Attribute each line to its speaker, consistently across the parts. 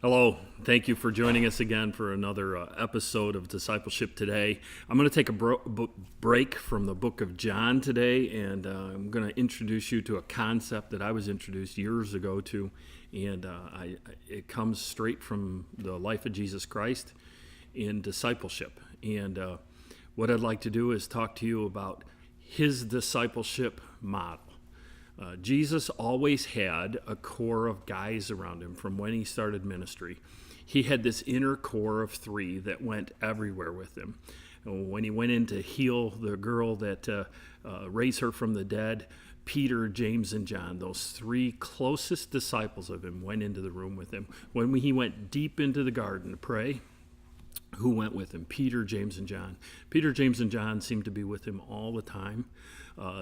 Speaker 1: Hello. Thank you for joining us again for another episode of Discipleship Today. I'm going to take a break from the book of John today, and I'm going to introduce you to a concept that I was introduced years ago to, and it comes straight from the life of Jesus Christ in discipleship. And what I'd like to do is talk to you about his discipleship model. Jesus always had a core of guys around him from when he started ministry. He had this inner core of three that went everywhere with him. When he went in to heal the girl that raised her from the dead, Peter, James, and John, those three closest disciples of him, went into the room with him. When he went deep into the garden to pray, who went with him? Peter, James, and John. Peter, James, and John seemed to be with him all the time.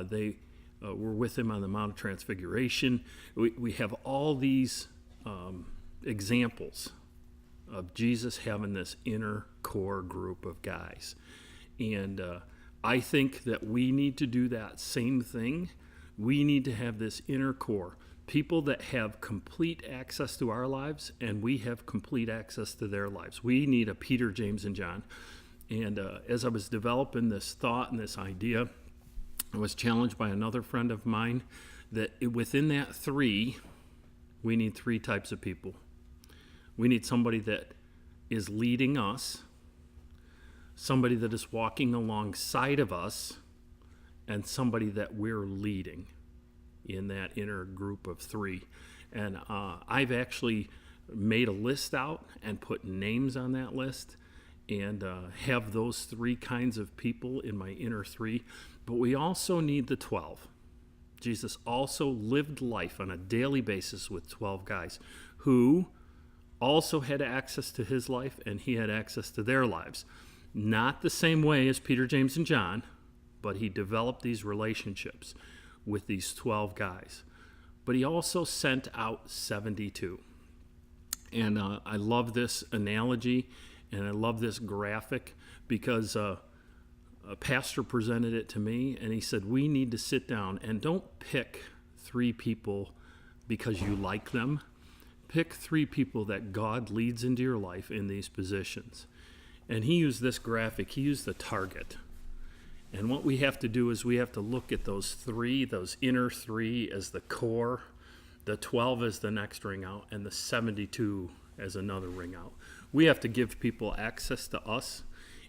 Speaker 1: They were with him on the Mount of Transfiguration. We have all these examples of Jesus having this inner core group of guys. And I think that we need to do that same thing. We need to have this inner core, people that have complete access to our lives, and we have complete access to their lives. We need a Peter, James, and John. And as I was developing this thought and this idea, I was challenged by another friend of mine that within that three, we need three types of people. We need somebody that is leading us, somebody that is walking alongside of us, and somebody that we're leading in that inner group of three. And I've actually made a list out and put names on that list and have those three kinds of people in my inner three. But we also need the 12. Jesus also lived life on a daily basis with 12 guys who also had access to his life, and he had access to their lives. Not the same way as Peter, James, and John, but he developed these relationships with these 12 guys. But he also sent out 72. And I love this analogy, and I love this graphic because a pastor presented it to me, and he said, we need to sit down and don't pick three people because you like them. Pick three people that God leads into your life in these positions. And he used this graphic. He used the target. And what we have to do is we have to look at those three, those inner three as the core, the 12 as the next ring out, and the 72 as another ring out. We have to give people access to us.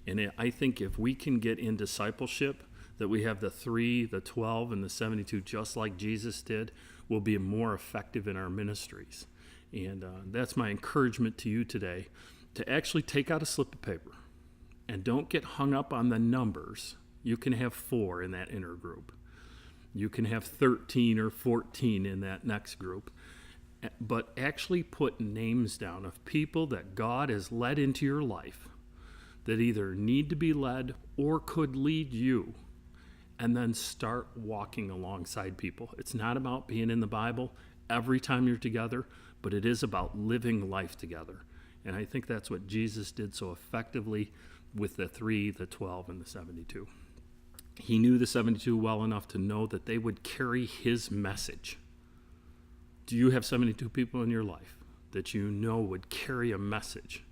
Speaker 1: And I think if we can get in discipleship, that we have the 3, the 12, and the 72, just like Jesus did, we'll be more effective in our ministries. And that's my encouragement to you today, to actually take out a slip of paper and don't get hung up on the numbers. You can have 4 in that inner group. You can have 13 or 14 in that next group. But actually put names down of people that God has led into your life that either need to be led or could lead you, and then start walking alongside people. It's not about being in the Bible every time you're together, but it is about living life together. And I think that's what Jesus did so effectively with the 3, the 12, and the 72. He knew the 72 well enough to know that they would carry his message. Do you have 72 people in your life that you know would carry a message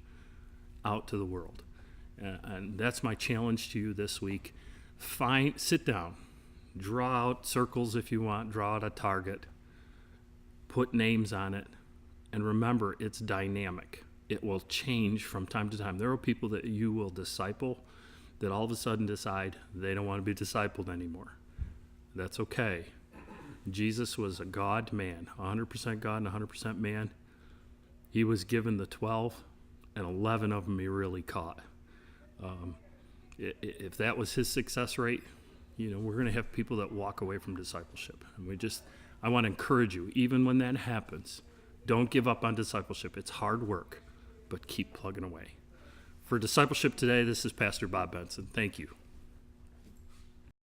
Speaker 1: out to the world? And that's my challenge to you this week. Sit down, draw out circles if you want, draw out a target, put names on it, and remember, it's dynamic. It will change from time to time. There are people that you will disciple that all of a sudden decide they don't want to be discipled anymore. That's okay. Jesus was a God man, 100% God and 100% man. He was given the 12, and 11 of them he really caught. If that was his success rate, we're going to have people that walk away from discipleship. And I want to encourage you, even when that happens, don't give up on discipleship. It's hard work, but keep plugging away. For Discipleship Today, this is Pastor Bob Benson. Thank you.